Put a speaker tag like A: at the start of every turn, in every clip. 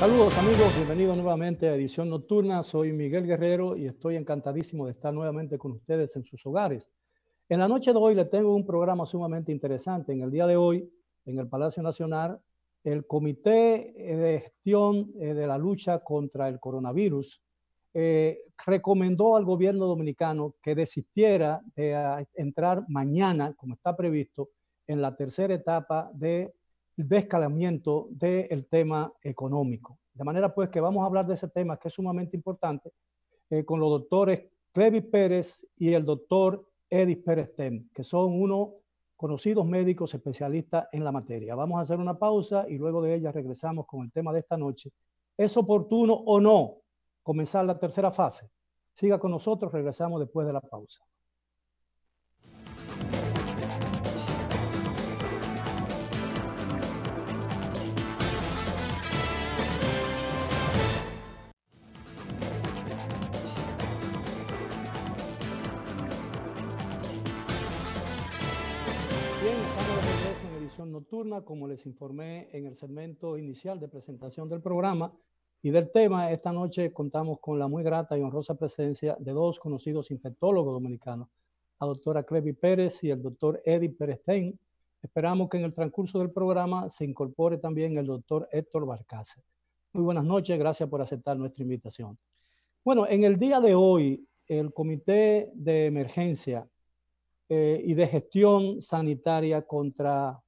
A: Saludos amigos, bienvenidos nuevamente a Edición Nocturna. Soy Miguel Guerrero y estoy encantadísimo de estar nuevamente con ustedes en sus hogares. En la noche de hoy les tengo un programa sumamente interesante. En el día de hoy, en el Palacio Nacional, el Comité de Gestión de la Lucha contra el Coronavirus recomendó al gobierno dominicano que desistiera de entrar mañana, como está previsto, en la tercera etapa de escalamiento del tema económico. De manera pues que vamos a hablar de ese tema que es sumamente importante con los doctores Clevis Pérez y el doctor Edith Pérez-Tem, que son unos conocidos médicos especialistas en la materia. Vamos a hacer una pausa y luego de ella regresamos con el tema de esta noche. ¿Es oportuno o no comenzar la tercera fase? Siga con nosotros, regresamos después de la pausa. Bien, estamos de regreso en edición nocturna, como les informé en el segmento inicial de presentación del programa y del tema. Esta noche contamos con la muy grata y honrosa presencia de dos conocidos infectólogos dominicanos, la doctora Clevis Pérez y el doctor Edith Pérez-Tem. Esperamos que en el transcurso del programa se incorpore también el doctor Héctor Balcácer. Muy buenas noches, gracias por aceptar nuestra invitación. Bueno, en el día de hoy, el Comité de Emergencia y de Gestión Sanitaria contra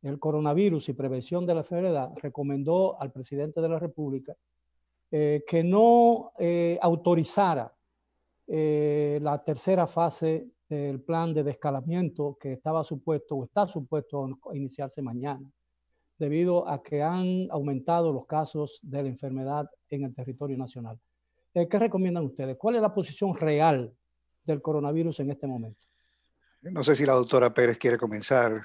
A: el Coronavirus y Prevención de la Enfermedad recomendó al presidente de la República que no autorizara la tercera fase del plan de descalamiento que estaba supuesto o está supuesto a iniciarse mañana, debido a que han aumentado los casos de la enfermedad en el territorio nacional. ¿Qué recomiendan ustedes? ¿Cuál es la posición real del coronavirus en este momento?
B: No sé si la doctora Pérez quiere comenzar.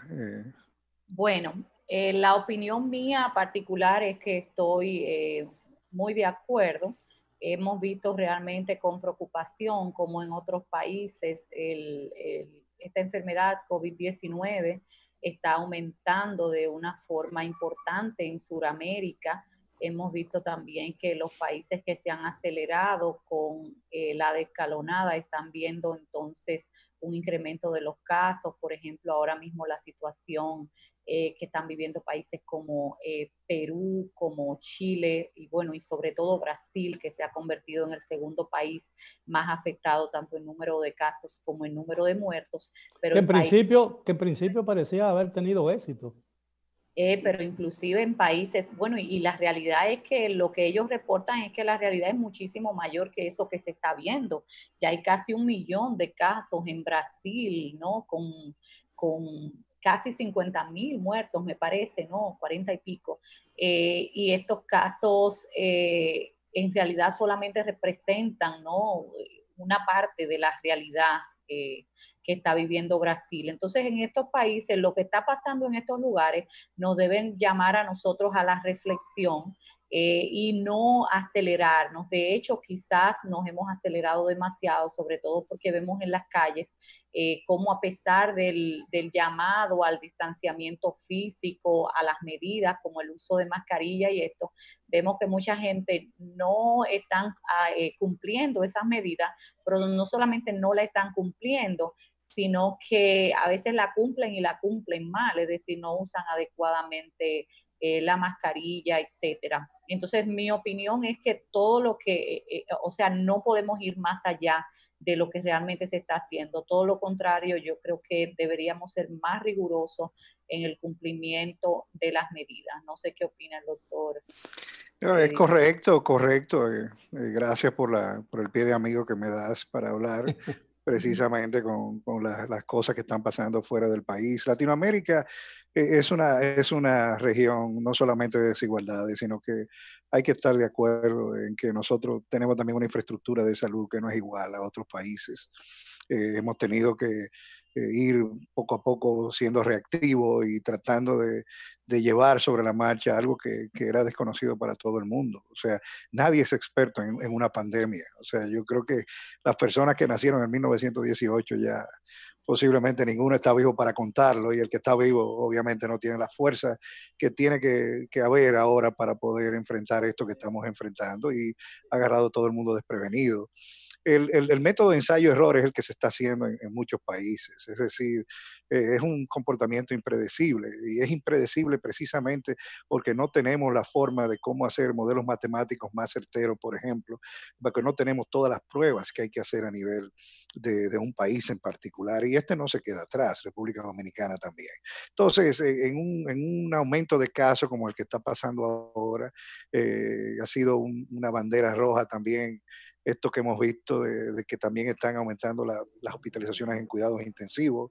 C: Bueno, la opinión mía particular es que estoy muy de acuerdo. Hemos visto realmente con preocupación como en otros países esta enfermedad COVID-19 está aumentando de una forma importante en Sudamérica. Hemos visto también que los países que se han acelerado con la descalonada están viendo entonces un incremento de los casos. Por ejemplo, ahora mismo la situación que están viviendo países como Perú, como Chile y bueno, y sobre todo Brasil, que se ha convertido en el segundo país más afectado tanto en número de casos como en número de muertos. Pero
A: que en principio parecía haber tenido éxito.
C: Pero inclusive en países, bueno, y la realidad es que lo que ellos reportan es que la realidad es muchísimo mayor que eso que se está viendo. Ya hay casi 1 millón de casos en Brasil, ¿no? Con casi 50.000 muertos, me parece, ¿no? 40 y pico. Y estos casos en realidad solamente representan, ¿no? Una parte de la realidad que está viviendo Brasil. Entonces, en estos países, lo que está pasando en estos lugares nos deben llamar a nosotros a la reflexión y no acelerarnos. De hecho, quizás nos hemos acelerado demasiado, sobre todo porque vemos en las calles cómo a pesar del llamado al distanciamiento físico, a las medidas como el uso de mascarilla y esto, vemos que mucha gente no están cumpliendo esas medidas, pero no solamente no la están cumpliendo, sino que a veces la cumplen y la cumplen mal, es decir, no usan adecuadamente la mascarilla, etcétera. Entonces, mi opinión es que todo lo que, o sea, no podemos ir más allá de lo que realmente se está haciendo. Todo lo contrario, yo creo que deberíamos ser más rigurosos en el cumplimiento de las medidas. No sé qué opina el doctor.
B: Es correcto, correcto. Gracias por el pie de amigo que me das para hablar precisamente con las cosas que están pasando fuera del país. Latinoamérica es una región no solamente de desigualdades, sino que hay que estar de acuerdo en que nosotros tenemos también una infraestructura de salud que no es igual a otros países. Hemos tenido que ir poco a poco siendo reactivo y tratando de llevar sobre la marcha algo que era desconocido para todo el mundo. O sea, nadie es experto en una pandemia. O sea, yo creo que las personas que nacieron en 1918 ya posiblemente ninguno está vivo para contarlo, y el que está vivo obviamente no tiene la fuerza que tiene que haber ahora para poder enfrentar esto que estamos enfrentando, y ha agarrado todo el mundo desprevenido. El método de ensayo-error es el que se está haciendo en muchos países, es decir, es un comportamiento impredecible, y es impredecible precisamente porque no tenemos la forma de cómo hacer modelos matemáticos más certeros, por ejemplo, porque no tenemos todas las pruebas que hay que hacer a nivel de un país en particular, y este no se queda atrás, República Dominicana también. Entonces, en un aumento de casos como el que está pasando ahora, ha sido una bandera roja también esto que hemos visto de que también están aumentando las hospitalizaciones en cuidados intensivos.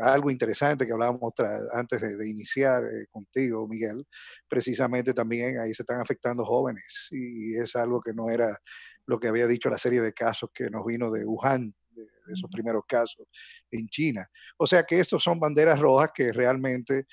B: Algo interesante que hablábamos antes de iniciar contigo, Miguel, precisamente también ahí se están afectando jóvenes, y es algo que no era lo que había dicho la serie de casos que nos vino de Wuhan, de esos primeros casos en China. O sea que estos son banderas rojas que realmente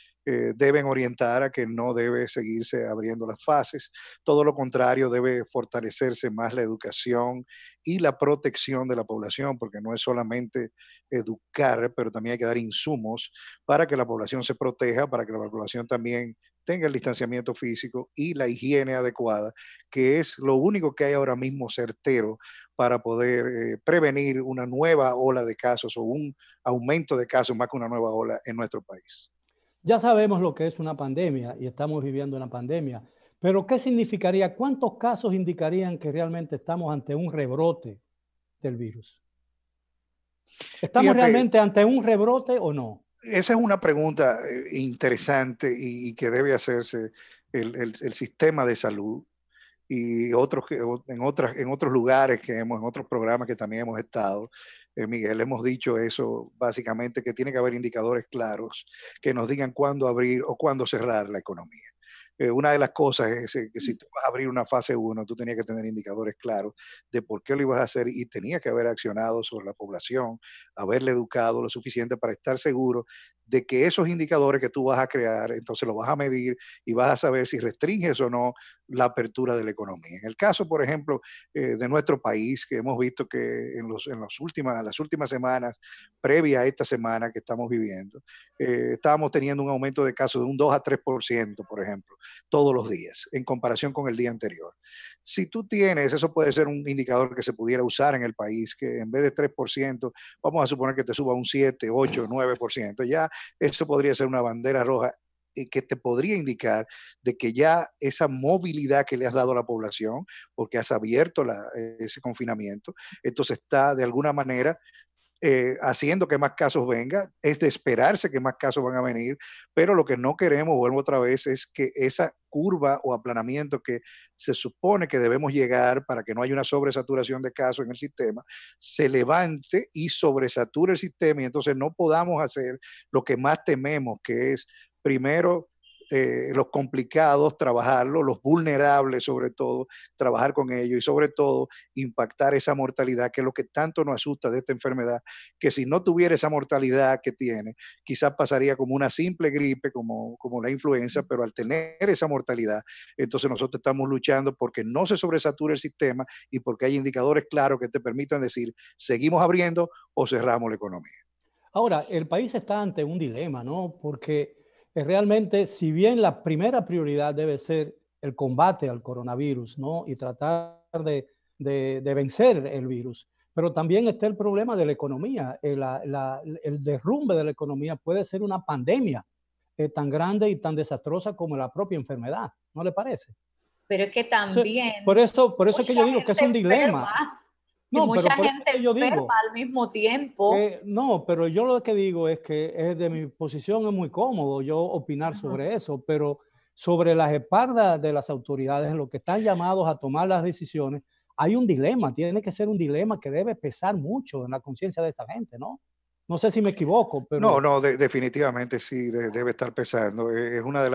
B: deben orientar a que no debe seguirse abriendo las fases. Todo lo contrario, debe fortalecerse más la educación y la protección de la población, porque no es solamente educar, pero también hay que dar insumos para que la población se proteja, para que la población también tenga el distanciamiento físico y la higiene adecuada, que es lo único que hay ahora mismo certero para poder prevenir una nueva ola de casos o un aumento de casos más que una nueva ola en nuestro país.
A: Ya sabemos lo que es una pandemia y estamos viviendo una pandemia, pero ¿qué significaría? ¿Cuántos casos indicarían que realmente estamos ante un rebrote del virus? ¿Estamos realmente ante un rebrote o no?
B: Esa es una pregunta interesante y que debe hacerse el sistema de salud y en otros lugares en otros programas que también hemos estado. Miguel, hemos dicho eso básicamente, que tiene que haber indicadores claros que nos digan cuándo abrir o cuándo cerrar la economía. Una de las cosas es que si tú vas a abrir una fase 1, tú tenías que tener indicadores claros de por qué lo ibas a hacer, y tenías que haber accionado sobre la población, haberle educado lo suficiente para estar seguro de que esos indicadores que tú vas a crear, entonces los vas a medir y vas a saber si restringes o no la apertura de la economía. En el caso, por ejemplo, de nuestro país, que hemos visto que en las últimas semanas, previa a esta semana que estamos viviendo, estábamos teniendo un aumento de casos de un 2 a 3%, por ejemplo, todos los días, en comparación con el día anterior. Si tú tienes, eso puede ser un indicador que se pudiera usar en el país, que en vez de 3%, vamos a suponer que te suba un 7, 8, 9%, ya eso podría ser una bandera roja que te podría indicar de que ya esa movilidad que le has dado a la población, porque has abierto ese confinamiento, entonces está de alguna manera haciendo que más casos vengan. Es de esperarse que más casos van a venir, pero lo que no queremos, vuelvo otra vez, es que esa curva o aplanamiento que se supone que debemos llegar para que no haya una sobresaturación de casos en el sistema, se levante y sobresature el sistema, y entonces no podamos hacer lo que más tememos, que es primero los complicados, trabajarlos, los vulnerables sobre todo, trabajar con ellos, y sobre todo impactar esa mortalidad, que es lo que tanto nos asusta de esta enfermedad, que si no tuviera esa mortalidad que tiene, quizás pasaría como una simple gripe, como la influenza, pero al tener esa mortalidad, entonces nosotros estamos luchando porque no se sobresature el sistema y porque hay indicadores claros que te permitan decir, seguimos abriendo o cerramos la economía.
A: Ahora, el país está ante un dilema, ¿no? Porque realmente, si bien la primera prioridad debe ser el combate al coronavirus, ¿no? Y tratar de vencer el virus, pero también está el problema de la economía. El derrumbe de la economía puede ser una pandemia tan grande y tan desastrosa como la propia enfermedad, ¿no le parece?
C: Pero es que también...
A: Por eso es que yo digo que es un dilema.
C: Y no, mucha gente enferma al mismo tiempo.
A: No, pero yo lo que digo es que de mi posición es muy cómodo yo opinar sobre eso, pero sobre las espaldas de las autoridades, en lo que están llamados a tomar las decisiones, hay un dilema, tiene que ser un dilema que debe pesar mucho en la conciencia de esa gente, ¿no? No sé si me equivoco, pero...
B: No, definitivamente sí, debe estar pesando. Es una de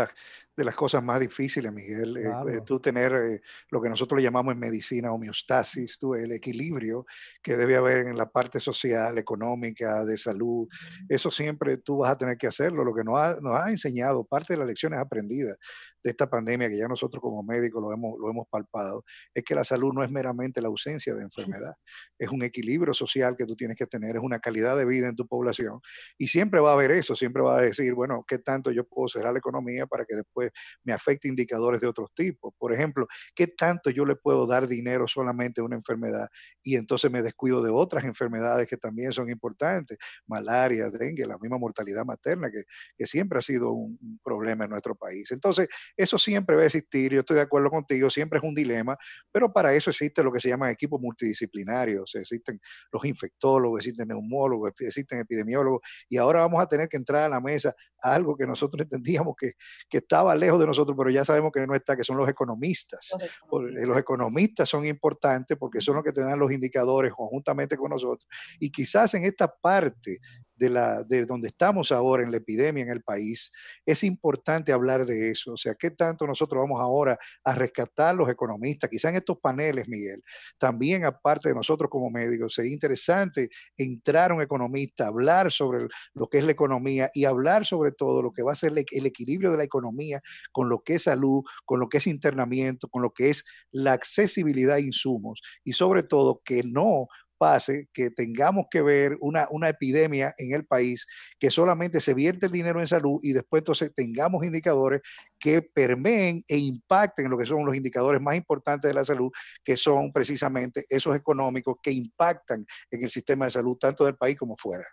B: las cosas más difíciles, Miguel.
A: Claro.
B: Tú tener lo que nosotros le llamamos en medicina homeostasis, el equilibrio que debe haber en la parte social, económica, de salud. Eso siempre tú vas a tener que hacerlo. Lo que nos ha enseñado, parte de las lecciones aprendidas de esta pandemia, que ya nosotros como médicos lo hemos palpado, es que la salud no es meramente la ausencia de enfermedad. Es un equilibrio social que tú tienes que tener, es una calidad de vida en tu población. Y siempre va a haber eso, siempre va a decir, bueno, ¿qué tanto yo puedo cerrar la economía para que después me afecte indicadores de otros tipos? Por ejemplo, ¿qué tanto yo le puedo dar dinero solamente a una enfermedad y entonces me descuido de otras enfermedades que también son importantes? Malaria, dengue, la misma mortalidad materna que siempre ha sido un problema en nuestro país. Entonces, eso siempre va a existir, yo estoy de acuerdo contigo, siempre es un dilema, pero para eso existe lo que se llama equipos multidisciplinarios, o sea, existen los infectólogos, existen neumólogos, existen epidemiólogos, y ahora vamos a tener que entrar a la mesa a algo que nosotros entendíamos que estaba lejos de nosotros, pero ya sabemos que no está, que son los economistas. Los economistas son importantes porque son los que te dan los indicadores conjuntamente con nosotros, y quizás en esta parte de donde estamos ahora en la epidemia en el país, es importante hablar de eso. O sea, ¿qué tanto nosotros vamos ahora a rescatar los economistas? Quizá en estos paneles, Miguel, también aparte de nosotros como médicos, sería interesante entrar un economista, hablar sobre lo que es la economía y hablar sobre todo lo que va a ser el equilibrio de la economía con lo que es salud, con lo que es internamiento, con lo que es la accesibilidad a insumos y sobre todo que no pase que tengamos que ver una epidemia en el país que solamente se vierte el dinero en salud y después entonces tengamos indicadores que permeen e impacten en lo que son los indicadores más importantes de la salud, que son precisamente esos económicos que impactan en el sistema de salud tanto del país como fuera.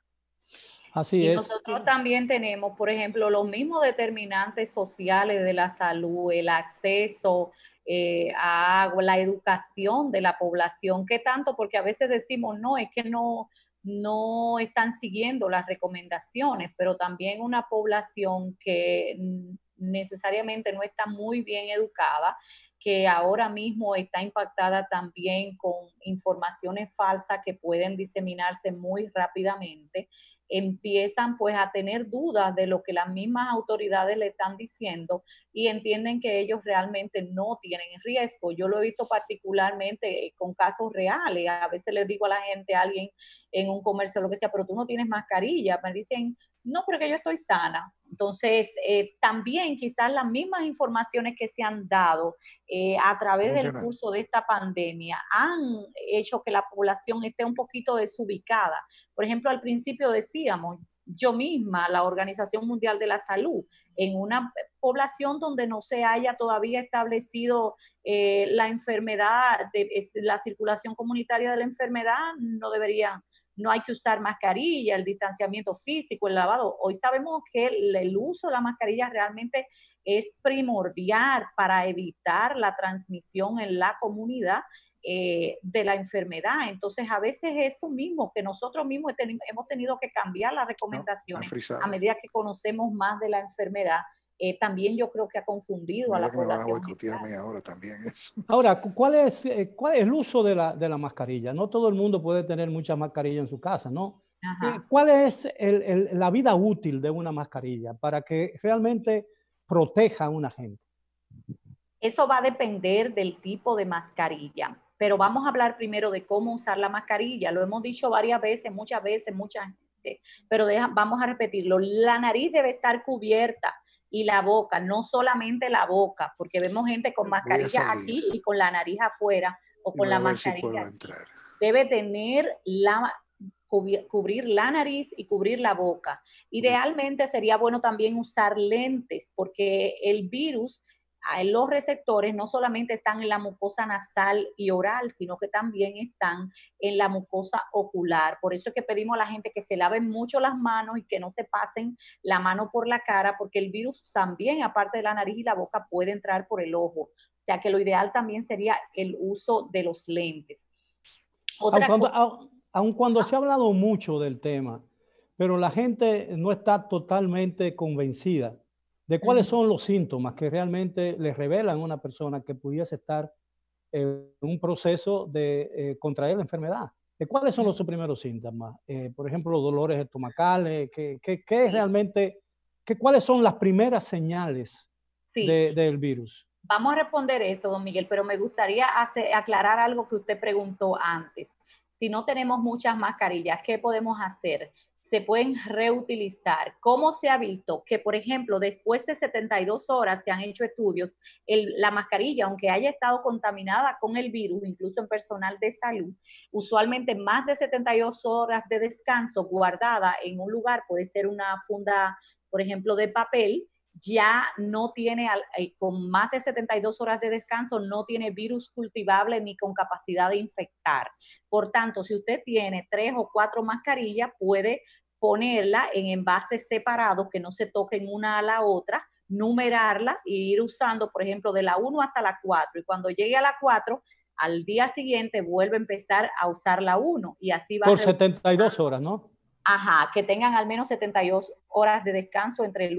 A: Así
C: y
A: es.
C: nosotros también tenemos, por ejemplo, los mismos determinantes sociales de la salud, el acceso a agua, la educación de la población. ¿Qué tanto? Porque a veces decimos, no, es que no están siguiendo las recomendaciones, pero también una población que necesariamente no está muy bien educada, que ahora mismo está impactada también con informaciones falsas que pueden diseminarse muy rápidamente, empiezan pues a tener dudas de lo que las mismas autoridades le están diciendo y entienden que ellos realmente no tienen riesgo. Yo lo he visto particularmente con casos reales. A veces les digo a la gente, a alguien en un comercio, lo que sea, pero tú no tienes mascarilla. Me dicen, no, pero que yo estoy sana. Entonces, también quizás las mismas informaciones que se han dado a través del curso de esta pandemia han hecho que la población esté un poquito desubicada. Por ejemplo, al principio decíamos, yo misma, la Organización Mundial de la Salud, en una población donde no se haya todavía establecido la enfermedad, la circulación comunitaria de la enfermedad, no hay que usar mascarilla, el distanciamiento físico, el lavado. Hoy sabemos que el uso de la mascarilla realmente es primordial para evitar la transmisión en la comunidad de la enfermedad. Entonces, a veces eso mismo, que nosotros mismos hemos tenido que cambiar las recomendaciones a medida que conocemos más de la enfermedad. También yo creo que ha confundido a la población.
B: Ahora también eso.
A: Ahora, ¿cuál es el uso de la mascarilla? No todo el mundo puede tener mucha mascarilla en su casa, ¿no? ¿Cuál es la vida útil de una mascarilla para que realmente proteja a una gente?
C: Eso va a depender del tipo de mascarilla, pero vamos a hablar primero de cómo usar la mascarilla. Lo hemos dicho varias veces, mucha gente, pero vamos a repetirlo. La nariz debe estar cubierta y la boca, no solamente la boca, porque vemos gente con mascarilla aquí y con la nariz afuera o con la mascarilla aquí. Debe tener cubrir la nariz y cubrir la boca. Idealmente sería bueno también usar lentes, porque el virus, los receptores no solamente están en la mucosa nasal y oral, sino que también están en la mucosa ocular. Por eso es que pedimos a la gente que se laven mucho las manos y que no se pasen la mano por la cara, porque el virus también, aparte de la nariz y la boca, puede entrar por el ojo. O sea que lo ideal también sería el uso de los lentes.
A: Aun cuando se ha hablado mucho del tema, pero la gente no está totalmente convencida de cuáles son los síntomas que realmente le revelan a una persona que pudiese estar en un proceso de contraer la enfermedad. ¿Cuáles son los primeros síntomas? Por ejemplo, los dolores estomacales, ¿qué es realmente, cuáles son las primeras señales del virus?
C: Vamos a responder eso, don Miguel, pero me gustaría aclarar algo que usted preguntó antes. Si no tenemos muchas mascarillas, ¿qué podemos hacer? Se pueden reutilizar. ¿Cómo se ha visto? Que, por ejemplo, después de 72 horas se han hecho estudios, la mascarilla, aunque haya estado contaminada con el virus, incluso en personal de salud, usualmente más de 72 horas de descanso guardada en un lugar, puede ser una funda, por ejemplo, de papel, ya no tiene, con más de 72 horas de descanso, no tiene virus cultivable ni con capacidad de infectar. Por tanto, si usted tiene 3 o 4 mascarillas, puede ponerla en envases separados que no se toquen una a la otra, numerarla e ir usando, por ejemplo, de la 1 hasta la 4. Y cuando llegue a la 4, al día siguiente vuelve a empezar a usar la 1 y así va.
A: Por 72 horas, ¿no?
C: Ajá, que tengan al menos 72 horas de descanso entre el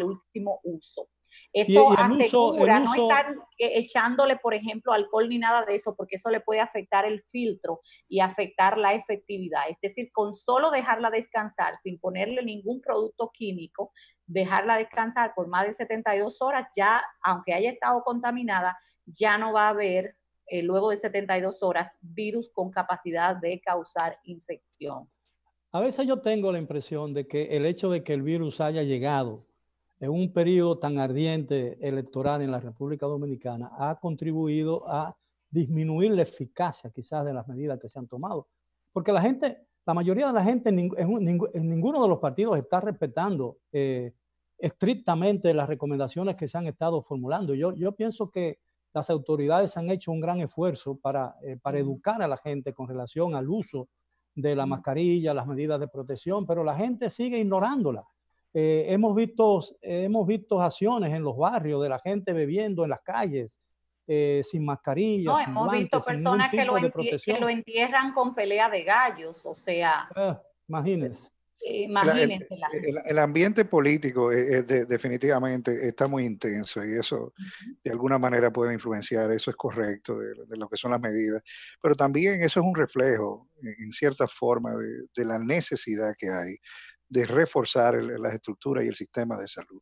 C: último uso. Eso asegura no estar echándole, por ejemplo, alcohol ni nada de eso, porque eso le puede afectar el filtro y afectar la efectividad. Es decir, con solo dejarla descansar, sin ponerle ningún producto químico, dejarla descansar por más de 72 horas, ya, aunque haya estado contaminada, ya no va a haber, luego de 72 horas, virus con capacidad de causar infección.
A: A veces yo tengo la impresión de que el hecho de que el virus haya llegado en un periodo tan ardiente electoral en la República Dominicana ha contribuido a disminuir la eficacia quizás de las medidas que se han tomado. Porque la gente, la mayoría de la gente en ninguno de los partidos está respetando estrictamente las recomendaciones que se han estado formulando. Yo pienso que las autoridades han hecho un gran esfuerzo para educar a la gente con relación al uso de la mascarilla, las medidas de protección, pero la gente sigue ignorándola. Hemos visto acciones en los barrios de la gente bebiendo en las calles, sin mascarilla, sin
C: hemos
A: guantes,
C: visto personas que lo entierran con pelea de gallos, o sea.
A: Imagínense.
B: El ambiente político definitivamente está muy intenso y eso de alguna manera puede influenciar, eso es correcto, de lo que son las medidas, pero también eso es un reflejo en cierta forma de la necesidad que hay de reforzar las estructuras y el sistema de salud.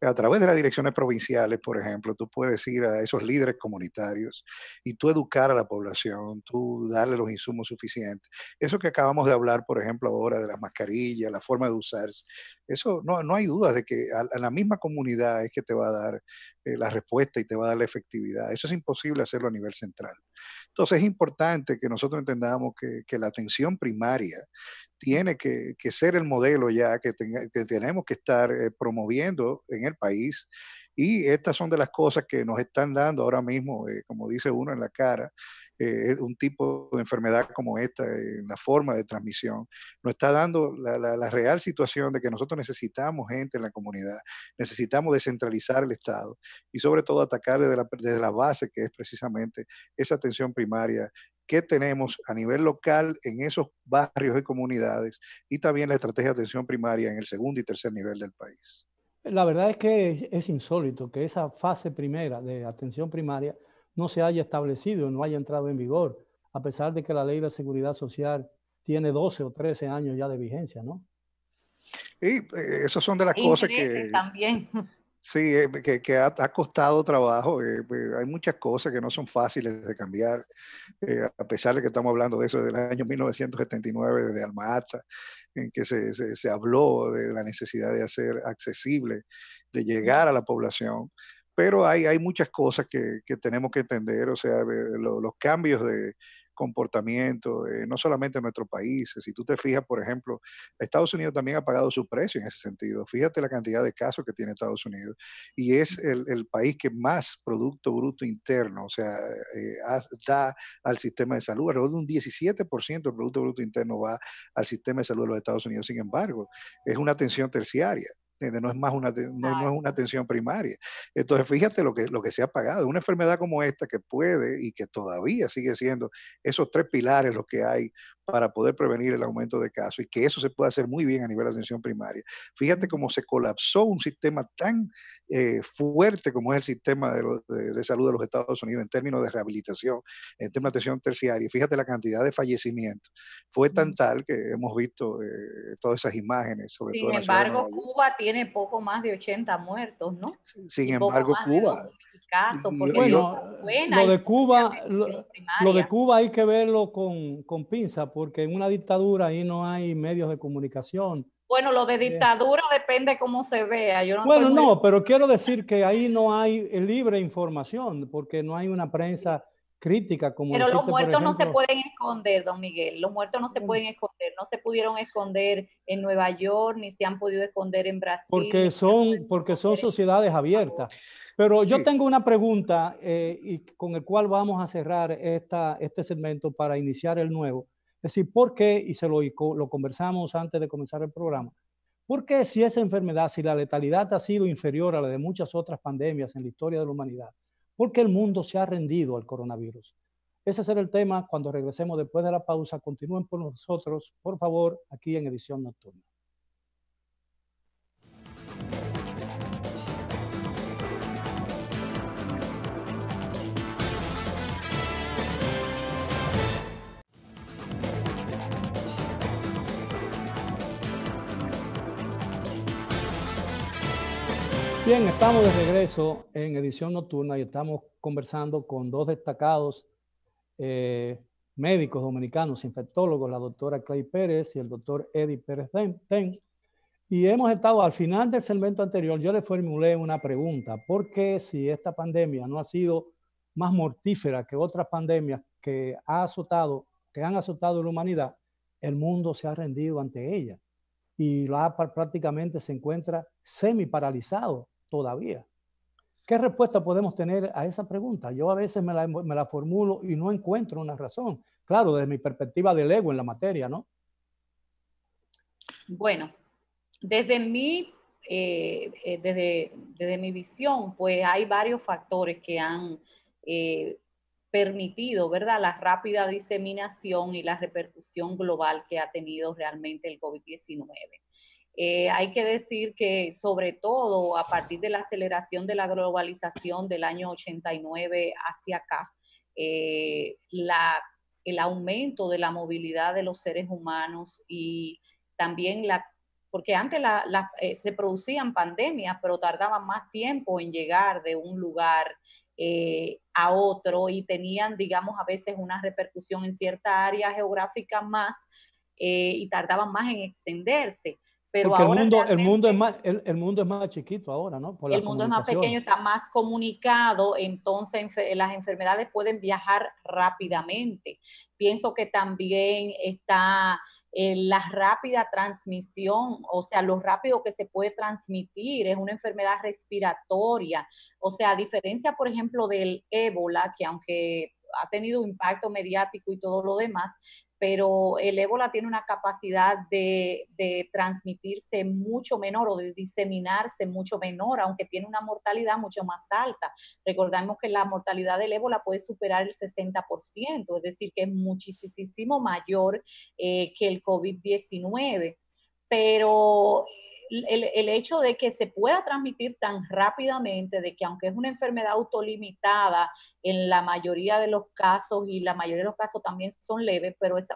B: A través de las direcciones provinciales, por ejemplo, tú puedes ir a esos líderes comunitarios y tú educar a la población, tú darle los insumos suficientes. Eso que acabamos de hablar, por ejemplo, ahora de las mascarillas, la forma de usarse, eso no hay duda de que a la misma comunidad es que te va a dar la respuesta y te va a dar la efectividad. Eso es imposible hacerlo a nivel central. Entonces es importante que nosotros entendamos que la atención primaria tiene que ser el modelo ya que tenemos que estar promoviendo en el país. Y estas son de las cosas que nos están dando ahora mismo, como dice uno, en la cara, un tipo de enfermedad como esta, en la forma de transmisión, nos está dando la real situación de que nosotros necesitamos gente en la comunidad, necesitamos descentralizar el Estado y sobre todo atacar desde la base, que es precisamente esa atención primaria que tenemos a nivel local en esos barrios y comunidades y también la estrategia de atención primaria en el segundo y tercer nivel del país.
A: La verdad es que es insólito que esa fase primera de atención primaria no se haya establecido, no haya entrado en vigor, a pesar de que la Ley de Seguridad Social tiene 12 o 13 años ya de vigencia, ¿no?
B: Y esas son de las cosas que...
C: También.
B: Sí, que ha costado trabajo. Hay muchas cosas que no son fáciles de cambiar, a pesar de que estamos hablando de eso del año 1979, desde Alma Ata, en que se habló de la necesidad de hacer accesible, de llegar a la población. Pero hay muchas cosas que tenemos que entender, o sea, los cambios de comportamiento, no solamente en nuestro país. Si tú te fijas, por ejemplo, Estados Unidos también ha pagado su precio en ese sentido. Fíjate la cantidad de casos que tiene Estados Unidos y es el país que más Producto Bruto Interno, o sea, da al sistema de salud. Alrededor de un 17% del Producto Bruto Interno va al sistema de salud de los Estados Unidos. Sin embargo, es una atención terciaria. No es más no es una atención primaria. Entonces, fíjate lo que se ha pagado. Una enfermedad como esta que puede y que todavía sigue siendo esos tres pilares los que hay para poder prevenir el aumento de casos y que eso se puede hacer muy bien a nivel de atención primaria. Fíjate cómo se colapsó un sistema tan fuerte como es el sistema de salud de los Estados Unidos en términos de rehabilitación, en términos de atención terciaria. Fíjate la cantidad de fallecimientos. Fue tan tal que hemos visto todas esas imágenes, sobre todo
C: Sin
B: en la ciudad de
C: embargo,
B: Nueva York.
C: Cuba tiene poco más de 80 muertos, ¿no?
B: Sin
C: Y poco
B: embargo,
C: más de
B: Cuba,
C: 2.000 casos, porque
B: y,
A: Bueno,
C: Cuba es buena
A: lo
C: y
A: de
C: sí tiene
A: Cuba,
C: atención
A: lo de
C: primaria.
A: Cuba hay que verlo con pinza, porque en una dictadura ahí no hay medios de comunicación.
C: Bueno, lo de dictadura depende cómo se vea. Yo no estoy
A: Bueno,
C: muy...
A: no, pero quiero decir que ahí no hay libre información, porque no hay una prensa crítica como
C: Pero los
A: existe, por
C: muertos no se
A: ejemplo,
C: pueden esconder, don Miguel. Los muertos no se pueden esconder. No se pudieron esconder en Nueva York, ni se han podido esconder en Brasil, ni se han podido
A: porque son
C: esconder en
A: sociedades abiertas. Pero yo
B: sí,
A: tengo una pregunta y con el cual vamos a cerrar este segmento para iniciar el nuevo. Es decir, ¿por qué? Y lo conversamos antes de comenzar el programa. ¿Por qué si esa enfermedad, si la letalidad ha sido inferior a la de muchas otras pandemias en la historia de la humanidad, por qué el mundo se ha rendido al coronavirus? Ese será el tema cuando regresemos después de la pausa. Continúen por nosotros, por favor, aquí en Edición Nocturna. Bien, estamos de regreso en Edición Nocturna y estamos conversando con dos destacados médicos dominicanos, infectólogos, la doctora Clay Pérez y el doctor Eddie Pérez Ten. Y hemos estado, al final del segmento anterior, yo le formulé una pregunta: ¿por qué si esta pandemia no ha sido más mortífera que otras pandemias que han azotado a la humanidad, el mundo se ha rendido ante ella? Y prácticamente se encuentra semi paralizado todavía. ¿Qué respuesta podemos tener a esa pregunta? Yo a veces me la formulo y no encuentro una razón. Claro, desde mi perspectiva del ego en la materia, ¿no?
C: Bueno, desde desde mi visión, pues hay varios factores que han permitido, ¿verdad?, la rápida diseminación y la repercusión global que ha tenido realmente el COVID-19. Hay que decir que sobre todo a partir de la aceleración de la globalización del año 89 hacia acá, el aumento de la movilidad de los seres humanos y también porque antes se producían pandemias, pero tardaban más tiempo en llegar de un lugar a otro y tenían, digamos, a veces una repercusión en cierta área geográfica más y tardaban más en extenderse. Pero
A: Porque
C: ahora
A: el mundo es más chiquito ahora, ¿no? Por
C: el
A: la
C: mundo es más pequeño,
A: comunicación.
C: está más comunicado, entonces las enfermedades pueden viajar rápidamente. Pienso que también está la rápida transmisión, o sea, lo rápido que se puede transmitir, es una enfermedad respiratoria. O sea, a diferencia, por ejemplo, del ébola, que aunque ha tenido impacto mediático y todo lo demás, pero el ébola tiene una capacidad de transmitirse mucho menor o de diseminarse mucho menor, aunque tiene una mortalidad mucho más alta. Recordemos que la mortalidad del ébola puede superar el 60%, es decir, que es muchísimo mayor que el COVID-19. Pero el hecho de que se pueda transmitir tan rápidamente, de que aunque es una enfermedad autolimitada en la mayoría de los casos, y la mayoría de los casos también son leves, pero es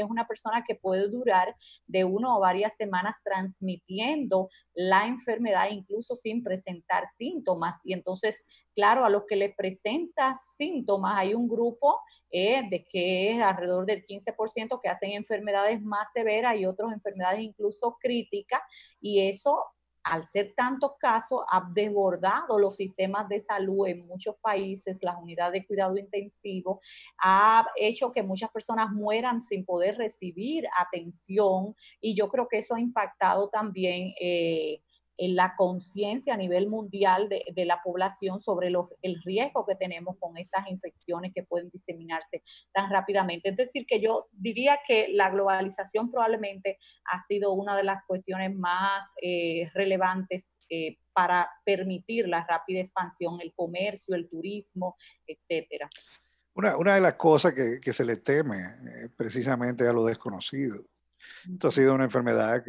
C: una persona que puede durar de 1 o varias semanas transmitiendo la enfermedad incluso sin presentar síntomas. Y entonces, claro, a los que les presenta síntomas hay un grupo de que es alrededor del 15% que hacen enfermedades más severas y otras enfermedades incluso críticas, y eso, al ser tantos casos, ha desbordado los sistemas de salud en muchos países, las unidades de cuidado intensivo, ha hecho que muchas personas mueran sin poder recibir atención, y yo creo que eso ha impactado también en la conciencia a nivel mundial de la población sobre el riesgo que tenemos con estas infecciones que pueden diseminarse tan rápidamente. Es decir, que yo diría que la globalización probablemente ha sido una de las cuestiones más relevantes para permitir la rápida expansión, el comercio, el turismo, etcétera.
B: Una de las cosas que se le teme precisamente a lo desconocido. Esto ha sido una enfermedad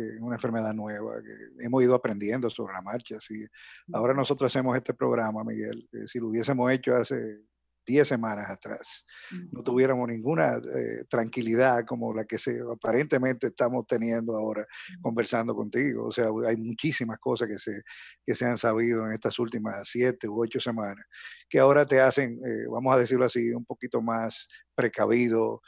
B: nueva que hemos ido aprendiendo sobre la marcha. Así, ahora nosotros hacemos este programa, Miguel, que si lo hubiésemos hecho hace 10 semanas atrás, no tuviéramos ninguna tranquilidad como la que aparentemente estamos teniendo ahora conversando contigo. O sea, hay muchísimas cosas que se han sabido en estas últimas 7 u 8 semanas que ahora te hacen, vamos a decirlo así, un poquito más precavido,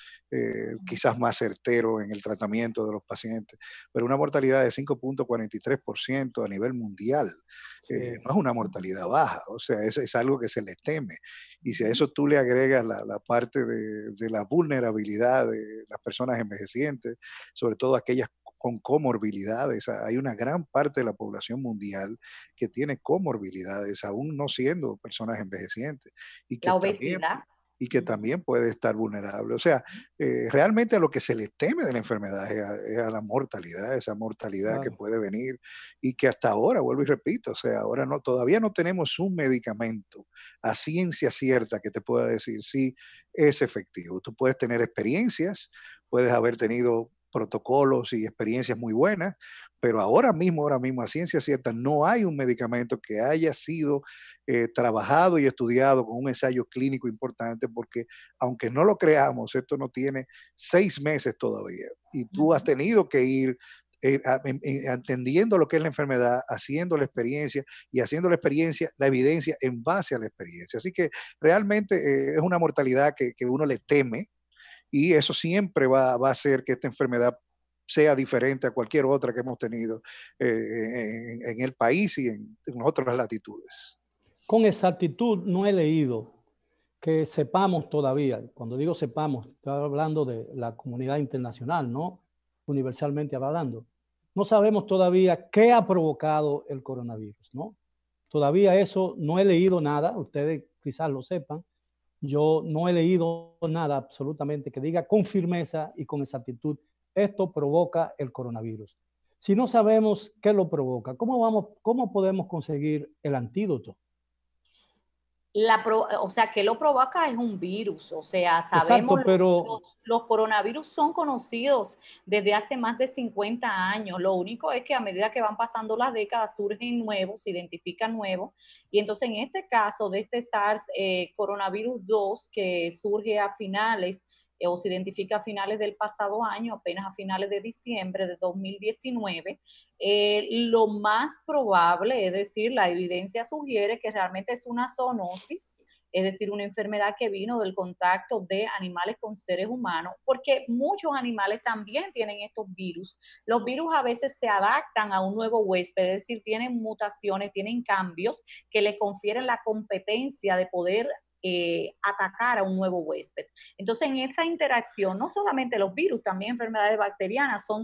B: quizás más certero en el tratamiento de los pacientes, pero una mortalidad de 5.43% a nivel mundial. No es una mortalidad baja, o sea, es algo que se le teme. Y si a eso tú le agregas la parte de la vulnerabilidad de las personas envejecientes, sobre todo aquellas con comorbilidades, hay una gran parte de la población mundial que tiene comorbilidades, aún no siendo personas envejecientes, y que
C: La
B: también
C: obesidad.
B: puede estar vulnerable. O sea, realmente a lo que se le teme de la enfermedad es a la mortalidad, esa mortalidad que
A: Claro.
B: puede venir y que hasta ahora, vuelvo y repito, o sea, ahora todavía no tenemos un medicamento a ciencia cierta que te pueda decir si es efectivo. Tú puedes tener experiencias, puedes haber tenido protocolos y experiencias muy buenas, pero ahora mismo, a ciencia cierta, no hay un medicamento que haya sido trabajado y estudiado con un ensayo clínico importante, porque aunque no lo creamos, esto no tiene 6 meses todavía. Y tú has tenido que ir entendiendo lo que es la enfermedad, haciendo la experiencia y haciendo la experiencia, la evidencia en base a la experiencia. Así que realmente es una mortalidad que uno le teme y eso siempre va a hacer que esta enfermedad sea diferente a cualquier otra que hemos tenido en el país y en otras latitudes.
A: Con exactitud no he leído que sepamos todavía, cuando digo sepamos, estoy hablando de la comunidad internacional, ¿no? Universalmente hablando. No sabemos todavía qué ha provocado el coronavirus, ¿no? Todavía eso no he leído nada, ustedes quizás lo sepan. Yo no he leído nada absolutamente que diga con firmeza y con exactitud, esto provoca el coronavirus. Si no sabemos qué lo provoca, ¿cómo podemos conseguir el antídoto?
C: O sea, que lo provoca es un virus, o sea, sabemos,
A: Exacto, pero
C: los coronavirus son conocidos desde hace más de 50 años, lo único es que a medida que van pasando las décadas surgen nuevos, se identifican nuevos, y entonces en este caso de este SARS coronavirus 2 que surge a finales o se identifica a finales del pasado año, apenas a finales de diciembre de 2019, lo más probable, es decir, la evidencia sugiere que realmente es una zoonosis, es decir, una enfermedad que vino del contacto de animales con seres humanos, porque muchos animales también tienen estos virus. Los virus a veces se adaptan a un nuevo huésped, es decir, tienen mutaciones, tienen cambios que le confieren la competencia de poder atacar a un nuevo huésped. Entonces, en esa interacción, no solamente los virus, también enfermedades bacterianas son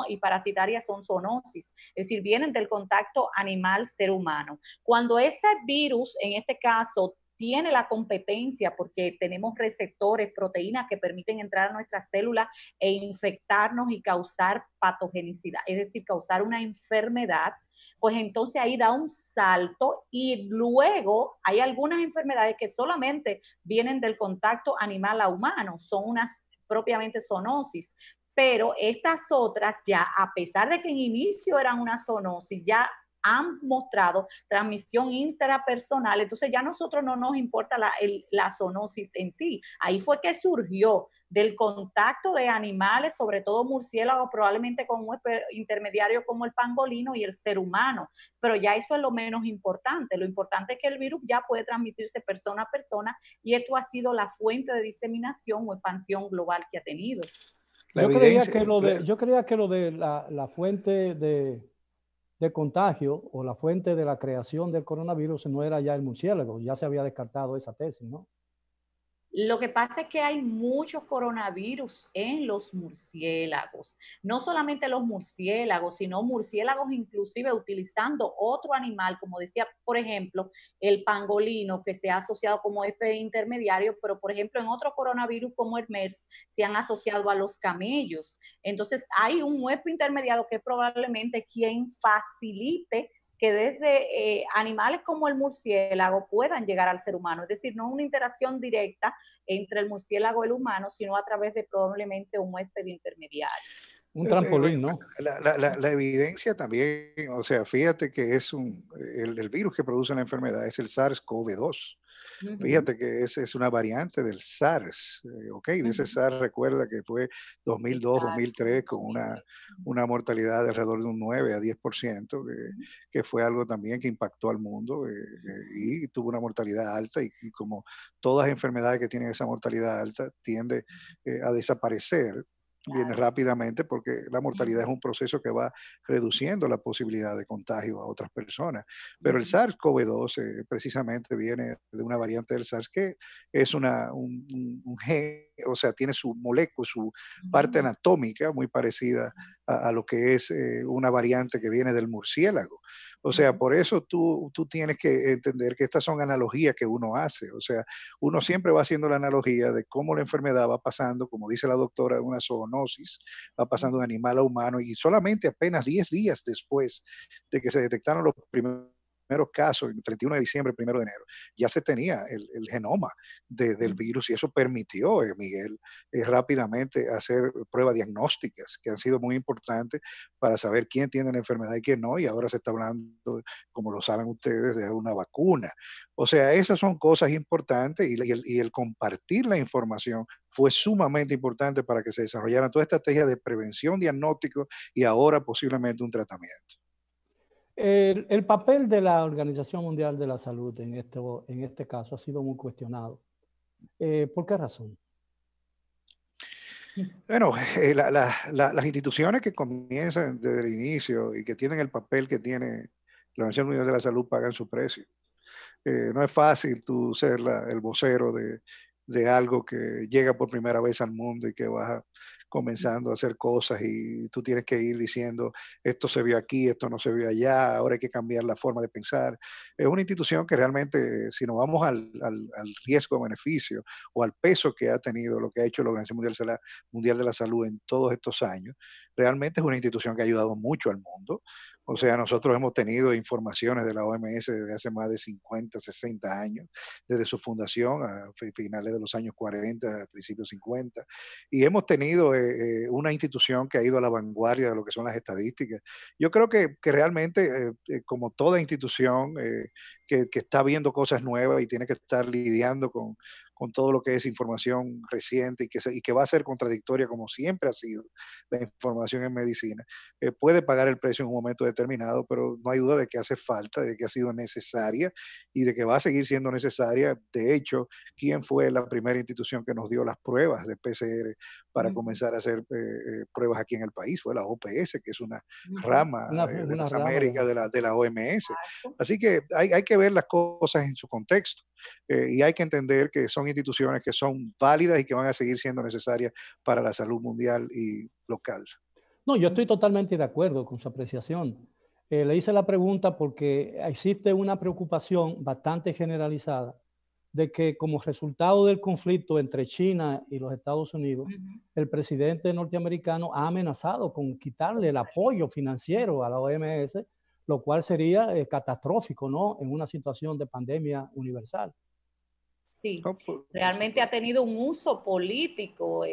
C: y parasitarias son zoonosis, es decir, vienen del contacto animal-ser humano. Cuando ese virus, en este caso, tiene la competencia porque tenemos receptores, proteínas que permiten entrar a nuestras células e infectarnos y causar patogenicidad, es decir, causar una enfermedad, pues entonces ahí da un salto y luego hay algunas enfermedades que solamente vienen del contacto animal a humano, son unas propiamente zoonosis, pero estas otras ya, a pesar de que en inicio eran una zoonosis, ya han mostrado transmisión intrapersonal, entonces ya a nosotros no nos importa la zoonosis en sí. Ahí fue que surgió del contacto de animales, sobre todo murciélagos, probablemente con un intermediario como el pangolino y el ser humano, pero ya eso es lo menos importante. Lo importante es que el virus ya puede transmitirse persona a persona y esto ha sido la fuente de diseminación o expansión global que ha tenido.
A: Yo creía que lo de la fuente de contagio o la fuente de la creación del coronavirus no era ya el murciélago, ya se había descartado esa tesis, ¿no?
C: Lo que pasa es que hay muchos coronavirus en los murciélagos. No solamente los murciélagos, sino murciélagos inclusive utilizando otro animal, como decía, por ejemplo, el pangolino, que se ha asociado como intermediario, pero por ejemplo en otro coronavirus como el MERS se han asociado a los camellos. Entonces hay un huésped intermediario que es probablemente quien facilite que desde animales como el murciélago puedan llegar al ser humano. Es decir, no una interacción directa entre el murciélago y el humano, sino a través de probablemente un huésped intermediario.
A: Un trampolín, ¿no?
B: La evidencia también, o sea, fíjate que es el virus que produce la enfermedad es el SARS-CoV-2. Fíjate que es una variante del SARS, ¿ok? De ese SARS recuerda que fue 2002, 2003 con una mortalidad de alrededor de un 9 a 10%, que fue algo también que impactó al mundo y tuvo una mortalidad alta y como todas enfermedades que tienen esa mortalidad alta tiende a desaparecer. Viene rápidamente porque la mortalidad es un proceso que va reduciendo la posibilidad de contagio a otras personas. Pero el SARS-CoV-2 precisamente viene de una variante del SARS que es un gen, o sea, tiene su molécula, su parte anatómica muy parecida a lo que es una variante que viene del murciélago. O sea, por eso tú tienes que entender que estas son analogías que uno hace. O sea, uno siempre va haciendo la analogía de cómo la enfermedad va pasando, como dice la doctora, una zoonosis, va pasando de animal a humano y solamente apenas 10 días después de que se detectaron los primeros casos, el 31 de diciembre, el 1 de enero, ya se tenía el genoma del virus y eso permitió, Miguel, rápidamente hacer pruebas diagnósticas que han sido muy importantes para saber quién tiene la enfermedad y quién no, y ahora se está hablando, como lo saben ustedes, de una vacuna. O sea, esas son cosas importantes y el compartir la información fue sumamente importante para que se desarrollaran toda estrategia de prevención, diagnóstico y ahora posiblemente un tratamiento.
A: El papel de la Organización Mundial de la Salud en este caso ha sido muy cuestionado. ¿Por qué razón?
B: Bueno, las instituciones que comienzan desde el inicio y que tienen el papel que tiene la Organización Mundial de la Salud pagan su precio. No es fácil tú ser el vocero de algo que llega por primera vez al mundo y que vas comenzando a hacer cosas y tú tienes que ir diciendo, esto se vio aquí, esto no se vio allá, ahora hay que cambiar la forma de pensar. Es una institución que realmente, si nos vamos al riesgo-beneficio o al peso que ha tenido lo que ha hecho la Organización Mundial de la Salud en todos estos años, realmente es una institución que ha ayudado mucho al mundo. O sea, nosotros hemos tenido informaciones de la OMS desde hace más de 50, 60 años, desde su fundación a finales de los años 40, principios 50, y hemos tenido una institución que ha ido a la vanguardia de lo que son las estadísticas. Yo creo que realmente, como toda institución que está viendo cosas nuevas y tiene que estar lidiando con todo lo que es información reciente y que va a ser contradictoria como siempre ha sido la información en medicina, puede pagar el precio en un momento determinado, pero no hay duda de que hace falta, de que ha sido necesaria y de que va a seguir siendo necesaria. De hecho, ¿quién fue la primera institución que nos dio las pruebas de PCR para comenzar a hacer pruebas aquí en el país? Fue la OPS, que es una rama de las Américas de la OMS. Así que hay que ver las cosas en su contexto y hay que entender que son instituciones que son válidas y que van a seguir siendo necesarias para la salud mundial y local.
A: No, yo estoy totalmente de acuerdo con su apreciación. Le hice la pregunta porque existe una preocupación bastante generalizada de que como resultado del conflicto entre China y los Estados Unidos, el presidente norteamericano ha amenazado con quitarle el apoyo financiero a la OMS, lo cual sería catastrófico, ¿no? En una situación de pandemia universal.
C: Sí, realmente ha tenido un uso político.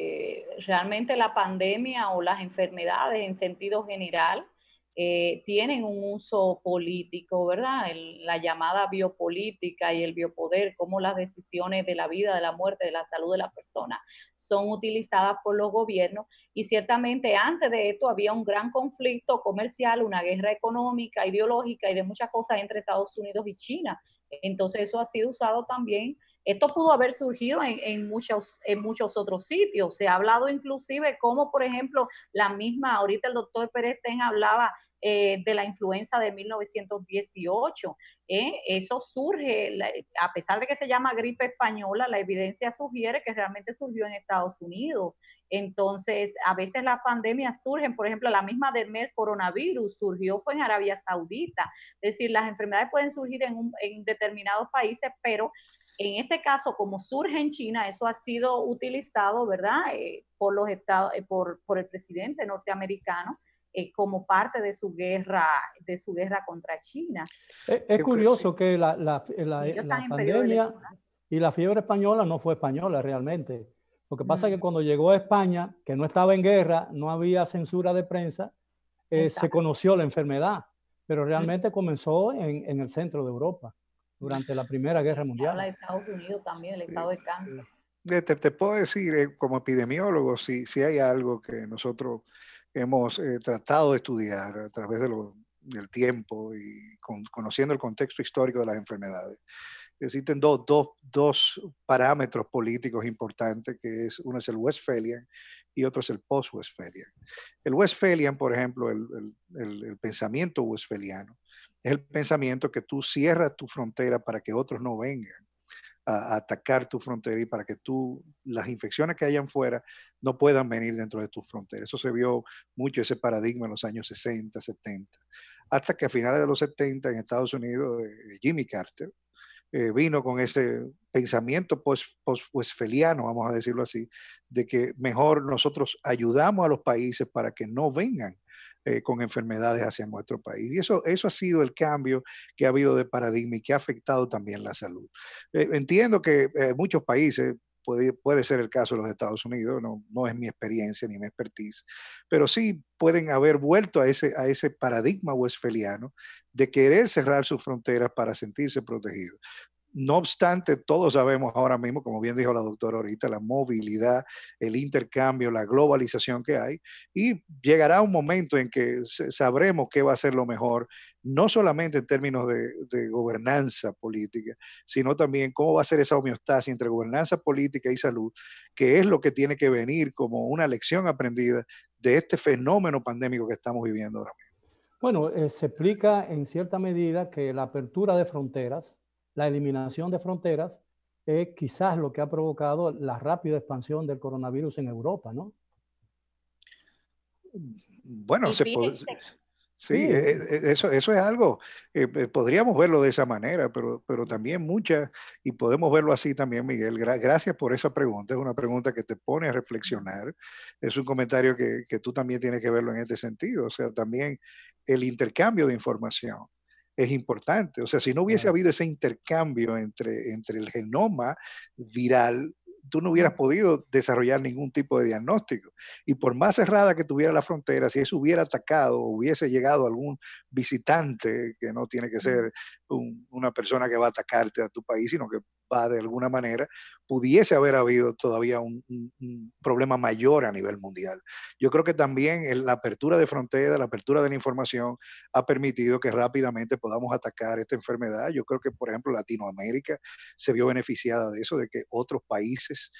C: Realmente la pandemia o las enfermedades en sentido general tienen un uso político, ¿verdad? La llamada biopolítica y el biopoder, cómo las decisiones de la vida, de la muerte, de la salud de la persona son utilizadas por los gobiernos. Y ciertamente antes de esto había un gran conflicto comercial, una guerra económica, ideológica y de muchas cosas entre Estados Unidos y China. Entonces eso ha sido usado también. Esto pudo haber surgido en muchos otros sitios. Se ha hablado inclusive como, por ejemplo, la misma, ahorita el doctor Pérez Ten hablaba de la influenza de 1918. Eso surge, a pesar de que se llama gripe española, la evidencia sugiere que realmente surgió en Estados Unidos. Entonces, a veces las pandemias surgen, por ejemplo, la misma del coronavirus surgió fue en Arabia Saudita. Es decir, las enfermedades pueden surgir en determinados países, pero en este caso, como surge en China, eso ha sido utilizado, ¿verdad? Por los estados, por el presidente norteamericano como parte de su guerra contra China.
A: Es curioso que la pandemia y la fiebre española no fue española realmente. Lo que pasa es que cuando llegó a España, que no estaba en guerra, no había censura de prensa, se conoció la enfermedad, pero realmente comenzó en el centro de Europa, durante la Primera Guerra Mundial.
C: Habla de Estados Unidos también, el estado de Kansas.
B: Te puedo decir, como epidemiólogo, si hay algo que nosotros hemos tratado de estudiar a través del tiempo y conociendo el contexto histórico de las enfermedades. Existen dos parámetros políticos importantes, uno es el Westphalian y otro es el post-Westphalian. El Westphalian, por ejemplo, el pensamiento westphaliano, es el pensamiento que tú cierras tu frontera para que otros no vengan a atacar tu frontera y para que las infecciones que hayan fuera no puedan venir dentro de tu frontera. Eso se vio mucho, ese paradigma en los años 60, 70, hasta que a finales de los 70 en Estados Unidos, Jimmy Carter vino con ese pensamiento post-westphaliano, vamos a decirlo así, de que mejor nosotros ayudamos a los países para que no vengan con enfermedades hacia nuestro país. Y eso ha sido el cambio que ha habido de paradigma y que ha afectado también la salud. Entiendo que muchos países, puede ser el caso de los Estados Unidos, no es mi experiencia ni mi expertise, pero sí pueden haber vuelto a ese paradigma westphaliano de querer cerrar sus fronteras para sentirse protegidos. No obstante, todos sabemos ahora mismo, como bien dijo la doctora ahorita, la movilidad, el intercambio, la globalización que hay, y llegará un momento en que sabremos qué va a ser lo mejor, no solamente en términos de gobernanza política, sino también cómo va a ser esa homeostasis entre gobernanza política y salud, que es lo que tiene que venir como una lección aprendida de este fenómeno pandémico que estamos viviendo ahora mismo.
A: Bueno, se explica en cierta medida que la apertura de fronteras, la eliminación de fronteras, es quizás lo que ha provocado la rápida expansión del coronavirus en Europa, ¿no?
B: Bueno, sí, eso es algo, podríamos verlo de esa manera, pero también y podemos verlo así también, Miguel. Gracias por esa pregunta, es una pregunta que te pone a reflexionar, es un comentario que tú también tienes que verlo en este sentido, o sea, también el intercambio de información es importante, o sea, si no hubiese habido ese intercambio entre el genoma viral, tú no hubieras podido desarrollar ningún tipo de diagnóstico. Y por más cerrada que tuviera la frontera, si eso hubiera atacado o hubiese llegado algún visitante, que no tiene que ser una persona que va a atacarte a tu país, sino que va de alguna manera, pudiese haber habido todavía un problema mayor a nivel mundial. Yo creo que también la apertura de fronteras, la apertura de la información ha permitido que rápidamente podamos atacar esta enfermedad. Yo creo que, por ejemplo, Latinoamérica se vio beneficiada de eso, de que otros países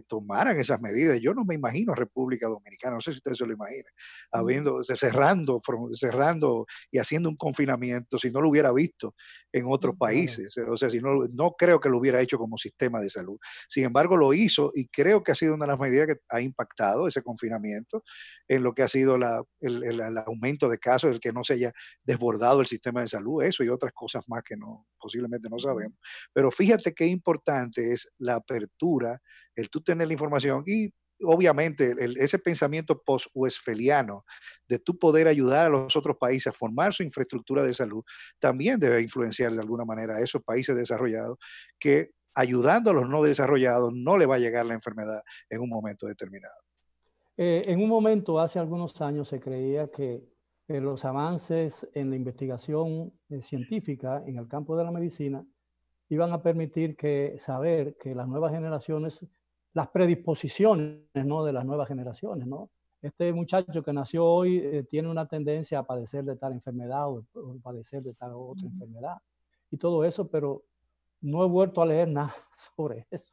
B: tomaran esas medidas. Yo no me imagino República Dominicana, no sé si ustedes se lo imaginan, cerrando y haciendo un confinamiento si no lo hubiera visto en otros países. O sea, si no creo que lo hubiera hecho como sistema de salud. Sin embargo, lo hizo y creo que ha sido una de las medidas que ha impactado ese confinamiento en lo que ha sido el aumento de casos, el que no se haya desbordado el sistema de salud, eso y otras cosas más que posiblemente no sabemos. Pero fíjate qué importante es la apertura, el tú tener la información y obviamente ese pensamiento post-westphaliano de tú poder ayudar a los otros países a formar su infraestructura de salud también debe influenciar de alguna manera a esos países desarrollados que ayudando a los no desarrollados no le va a llegar la enfermedad en un momento determinado.
A: En un momento, hace algunos años, se creía que los avances en la investigación científica en el campo de la medicina iban a permitir saber que las nuevas generaciones, las predisposiciones, ¿no?, de las nuevas generaciones, ¿no? Este muchacho que nació hoy tiene una tendencia a padecer de tal enfermedad o padecer de tal otra enfermedad y todo eso, pero no he vuelto a leer nada sobre eso.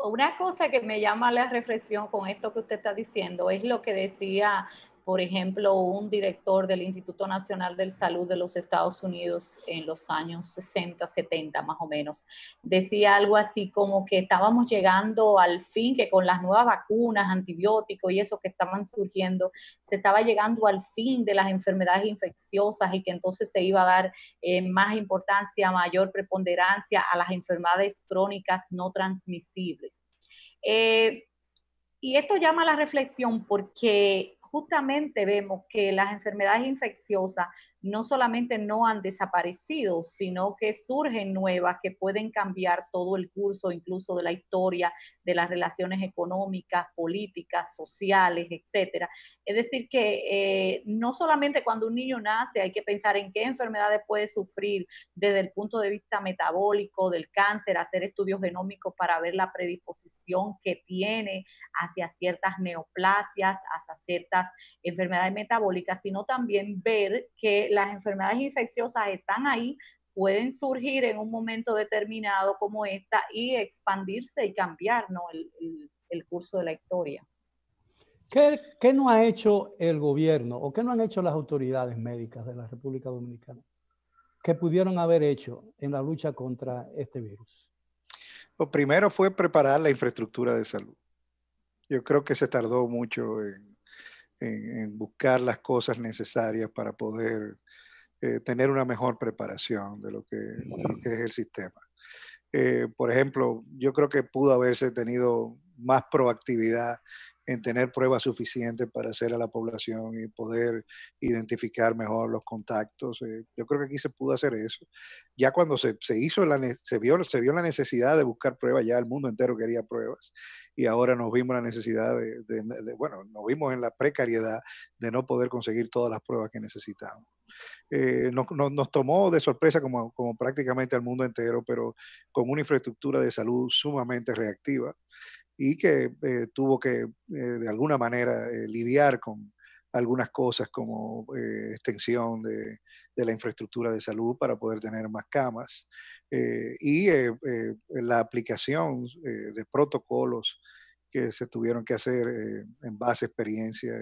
C: Una cosa que me llama la reflexión con esto que usted está diciendo es lo que decía, por ejemplo, un director del Instituto Nacional de Salud de los Estados Unidos en los años 60, 70 más o menos. Decía algo así como que estábamos llegando al fin, que con las nuevas vacunas, antibióticos y eso que estaban surgiendo, se estaba llegando al fin de las enfermedades infecciosas y que entonces se iba a dar más importancia, mayor preponderancia a las enfermedades crónicas no transmisibles. Y esto llama a la reflexión porque justamente vemos que las enfermedades infecciosas no solamente no han desaparecido, sino que surgen nuevas que pueden cambiar todo el curso, incluso de la historia, de las relaciones económicas, políticas, sociales, etcétera. Es decir, que no solamente cuando un niño nace hay que pensar en qué enfermedades puede sufrir desde el punto de vista metabólico, del cáncer, hacer estudios genómicos para ver la predisposición que tiene hacia ciertas neoplasias, hacia ciertas enfermedades metabólicas, sino también ver que las enfermedades infecciosas están ahí, pueden surgir en un momento determinado como esta y expandirse y cambiar, ¿no? el curso de la historia.
A: ¿Qué no ha hecho el gobierno o qué no han hecho las autoridades médicas de la República Dominicana que pudieron haber hecho en la lucha contra este virus?
B: Lo primero fue preparar la infraestructura de salud. Yo creo que se tardó mucho en buscar las cosas necesarias para poder tener una mejor preparación de lo que es el sistema. Por ejemplo, yo creo que pudo haberse tenido más proactividad en tener pruebas suficientes para hacer a la población y poder identificar mejor los contactos. Yo creo que aquí se pudo hacer eso. Ya cuando se vio la necesidad de buscar pruebas, ya el mundo entero quería pruebas y ahora nos vimos la necesidad bueno, nos vimos en la precariedad de no poder conseguir todas las pruebas que necesitamos. Nos tomó de sorpresa como prácticamente al mundo entero, pero con una infraestructura de salud sumamente reactiva y que tuvo que de alguna manera lidiar con algunas cosas como extensión de la infraestructura de salud para poder tener más camas y la aplicación de protocolos que se tuvieron que hacer en base a experiencia.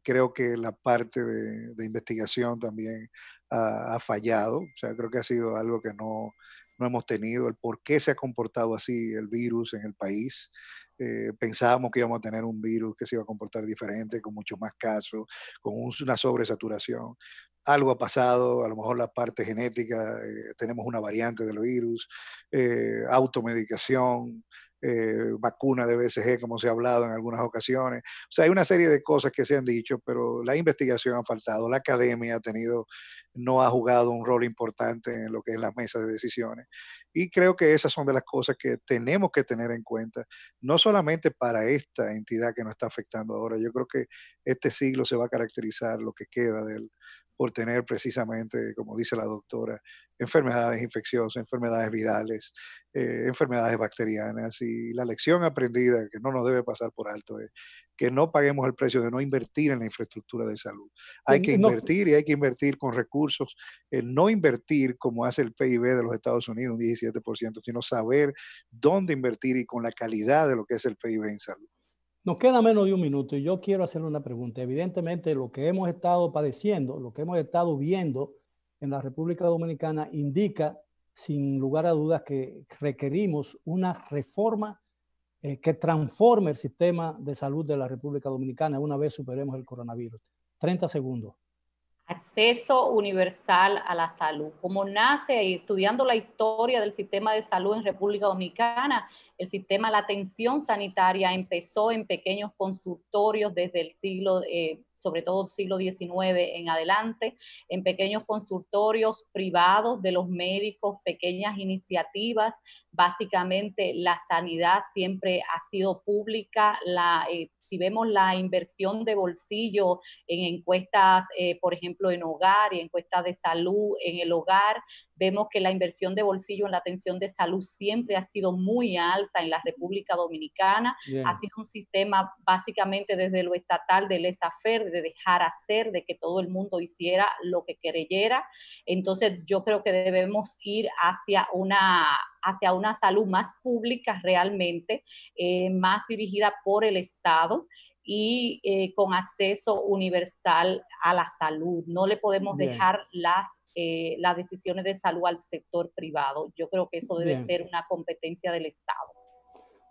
B: Creo que la parte de investigación también ha fallado, o sea, creo que ha sido algo que no hemos tenido, el por qué se ha comportado así el virus en el país. Pensábamos que íbamos a tener un virus que se iba a comportar diferente, con muchos más casos, con una sobresaturación. Algo ha pasado, a lo mejor la parte genética, tenemos una variante del virus, automedicación, vacuna de BCG, como se ha hablado en algunas ocasiones. O sea, hay una serie de cosas que se han dicho, pero la investigación ha faltado, la academia no ha jugado un rol importante en lo que es las mesas de decisiones. Y creo que esas son de las cosas que tenemos que tener en cuenta, no solamente para esta entidad que nos está afectando ahora. Yo creo que este siglo se va a caracterizar, lo que queda de él, por tener precisamente, como dice la doctora, enfermedades infecciosas, enfermedades virales, enfermedades bacterianas. Y la lección aprendida que no nos debe pasar por alto es que no paguemos el precio de no invertir en la infraestructura de salud. Hay que invertir y hay que invertir con recursos, no invertir como hace el PIB de los Estados Unidos, un 17%, sino saber dónde invertir y con la calidad de lo que es el PIB en salud.
A: Nos queda menos de un minuto y yo quiero hacerle una pregunta. Evidentemente, lo que hemos estado padeciendo, lo que hemos estado viendo en la República Dominicana indica, sin lugar a dudas, que requerimos una reforma que transforme el sistema de salud de la República Dominicana una vez superemos el coronavirus. 30 segundos.
C: Acceso universal a la salud. Como nace estudiando la historia del sistema de salud en República Dominicana, el sistema, la atención sanitaria empezó en pequeños consultorios desde el siglo, sobre todo el siglo XIX en adelante, en pequeños consultorios privados de los médicos, pequeñas iniciativas. Básicamente la sanidad siempre ha sido pública, si vemos la inversión de bolsillo en encuestas, por ejemplo, en hogar y encuestas de salud en el hogar, vemos que la inversión de bolsillo en la atención de salud siempre ha sido muy alta en la República Dominicana. Bien. Ha sido un sistema básicamente desde lo estatal de laissez-faire, de dejar hacer, de que todo el mundo hiciera lo que creyera. Entonces yo creo que debemos ir hacia una salud más pública realmente, más dirigida por el Estado y con acceso universal a la salud. No le podemos Bien. Dejar las decisiones de salud al sector privado. Yo creo que eso debe Bien. Ser una competencia del Estado.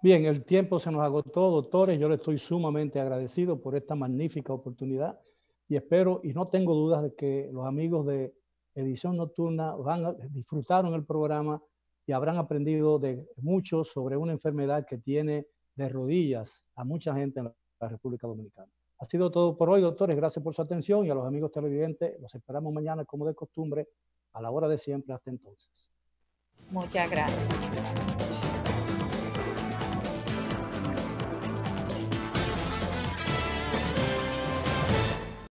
A: Bien, el tiempo se nos agotó, doctores. Yo le estoy sumamente agradecido por esta magnífica oportunidad y espero y no tengo dudas de que los amigos de Edición Nocturna disfrutaron el programa y habrán aprendido de mucho sobre una enfermedad que tiene de rodillas a mucha gente en la República Dominicana. Ha sido todo por hoy, doctores. Gracias por su atención y a los amigos televidentes los esperamos mañana como de costumbre a la hora de siempre. Hasta entonces.
C: Muchas gracias.